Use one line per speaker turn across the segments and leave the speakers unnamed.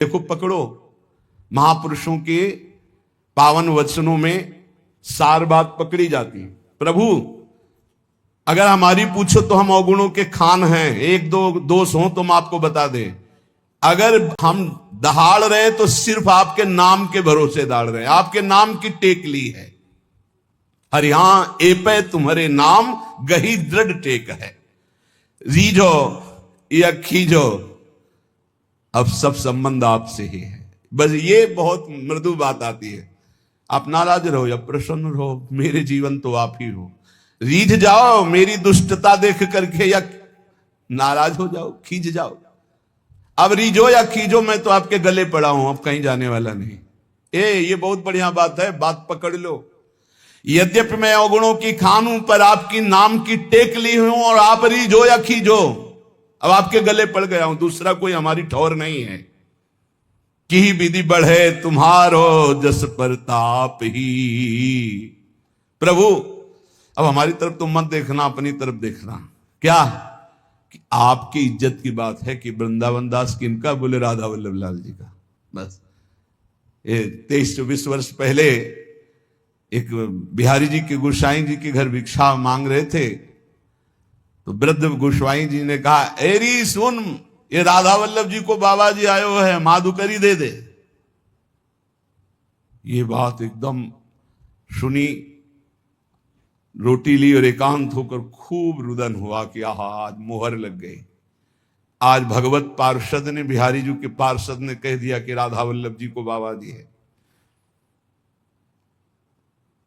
देखो पकड़ो, महापुरुषों के पावन वचनों में सार बात पकड़ी जाती है। प्रभु अगर हमारी पूछो तो हम अवगुणों के खान हैं, एक दो दोष हो तो हम आपको बता दें। अगर हम दहाड़ रहे तो सिर्फ आपके नाम के भरोसे दाड़ रहे, आपके नाम की टेक ली है। हरिहां एपे तुम्हारे नाम गही दृढ़ टेक है। रीझो या खींचो, अब सब संबंध आपसे ही है। बस ये बहुत मृदु बात आती है। आप नाराज रहो या प्रसन्न रहो, मेरे जीवन तो आप ही हो। रीझ जाओ मेरी दुष्टता देख करके, या नाराज हो जाओ, खींच जाओ। अब रीझो या खींचो, मैं तो आपके गले पड़ा हूं, अब कहीं जाने वाला नहीं। ये बहुत बढ़िया बात है, बात पकड़ लो। यद्यपि मैं अवगुणों की खान हूं, पर आपकी नाम की टेक ली हूं, और आप रीझो या खींचो, अब आपके गले पड़ गया हूं। दूसरा कोई हमारी ठौर नहीं है। की विधि बढ़े तुम्हारो जस प्रताप ही। प्रभु अब हमारी तरफ तुम मत देखना, अपनी तरफ देखना। क्या कि आपकी इज्जत की बात है कि वृंदावन दास किनका? बोले राधा वल्लभ लाल जी का। बस ये 23-24 वर्ष पहले एक बिहारी जी के गोसाई जी के घर भिक्षा मांग रहे थे, तो वृद्ध गोस्वाई जी ने कहा, एरी सुन, ये राधा वल्लभ जी को बाबा जी आयो है, माधुकरी दे दे। ये बात एकदम सुनी, रोटी ली और एकांत होकर खूब रुदन हुआ कि आहा आज मोहर लग गई। आज भगवत पार्षद ने, बिहारी जी के पार्षद ने कह दिया कि राधा वल्लभ जी को बाबा जी है।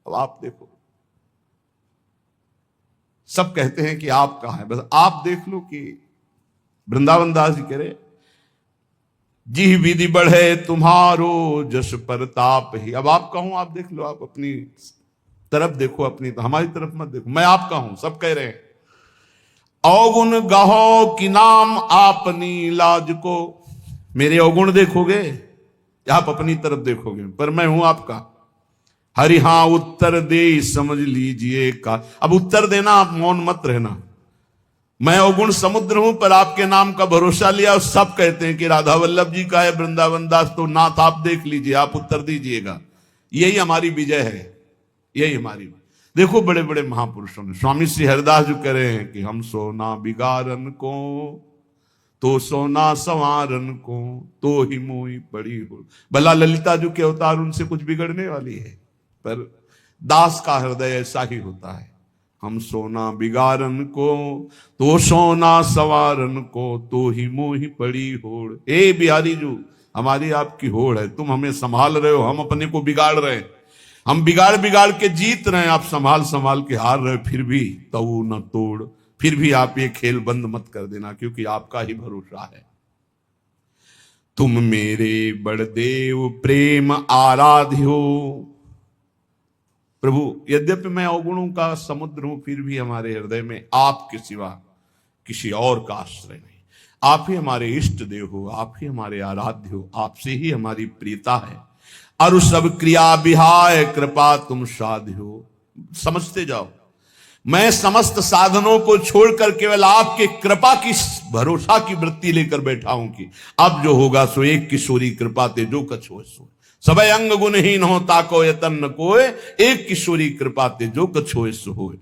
अब आप देखो, सब कहते हैं कि आप कहां है, बस आप देख लो कि वृंदावन दास जी कह रहे, जी विधि बढ़े तुम्हारो जस प्रताप ही। अब आप कहूं, आप देख लो, आप अपनी तरफ देखो, अपनी तो हमारी तरफ मत देखो। मैं आपका हूं, सब कह रहे हैं। अवगुण गाहो कि नाम आपनी लाज को। मेरे अवगुण देखोगे या आप अपनी तरफ देखोगे? पर मैं हूं आपका। हरि हां उत्तर दे समझ लीजिए का। अब उत्तर देना, आप मौन मत रहना। मैं अवगुण समुद्र हूं, पर आपके नाम का भरोसा लिया। सब कहते हैं कि राधा वल्लभ जी का है वृंदावन दास, तो नाथ आप देख लीजिए, आप उत्तर दीजिएगा। यही हमारी विजय है, यही हमारी। देखो बड़े बड़े महापुरुषों ने, स्वामी श्री हरिदास जो कह रहे हैं कि हम सोना बिगारन को तो सोना संवारन को तो ही मोही पड़ी हो। भला ललिता जो के अवतार, उनसे कुछ बिगड़ने वाली है? पर दास का हृदय ऐसा ही होता है। हम सोना बिगारन को तो सोना सवारन को तो ही मोही पड़ी होड़। ए बिहारी जो हमारी आपकी होड़ है, तुम हमें संभाल रहे हो, हम अपने को बिगाड़ रहे हैं। हम बिगाड़ बिगाड़ के जीत रहे हैं, आप संभाल संभाल के हार रहे हो। फिर भी तऊ न तोड़, फिर भी आप ये खेल बंद मत कर देना, क्योंकि आपका ही भरोसा है। तुम मेरे बड़देव प्रेम आराध्य हो। प्रभु यद्यपि मैं अवगुणों का समुद्र हूं, फिर भी हमारे हृदय में आपके सिवा किसी और का आश्रय नहीं। आप ही हमारे इष्ट देव हो, आप ही हमारे आराध्य हो, आपसे ही हमारी प्रियता है। अरु सब क्रिया विहाय कृपा तुम साध्य हो। समझते जाओ, मैं समस्त साधनों को छोड़कर केवल आपके कृपा की भरोसा की वृत्ति लेकर बैठा हूं कि अब जो होगा सो एक किशोरी कृपा ते जो कछ हो सो। सबे अंग गुणहीन हो ताको यतन न कोय, एक किशोरी कृपा ते जो कछ हो सो होए।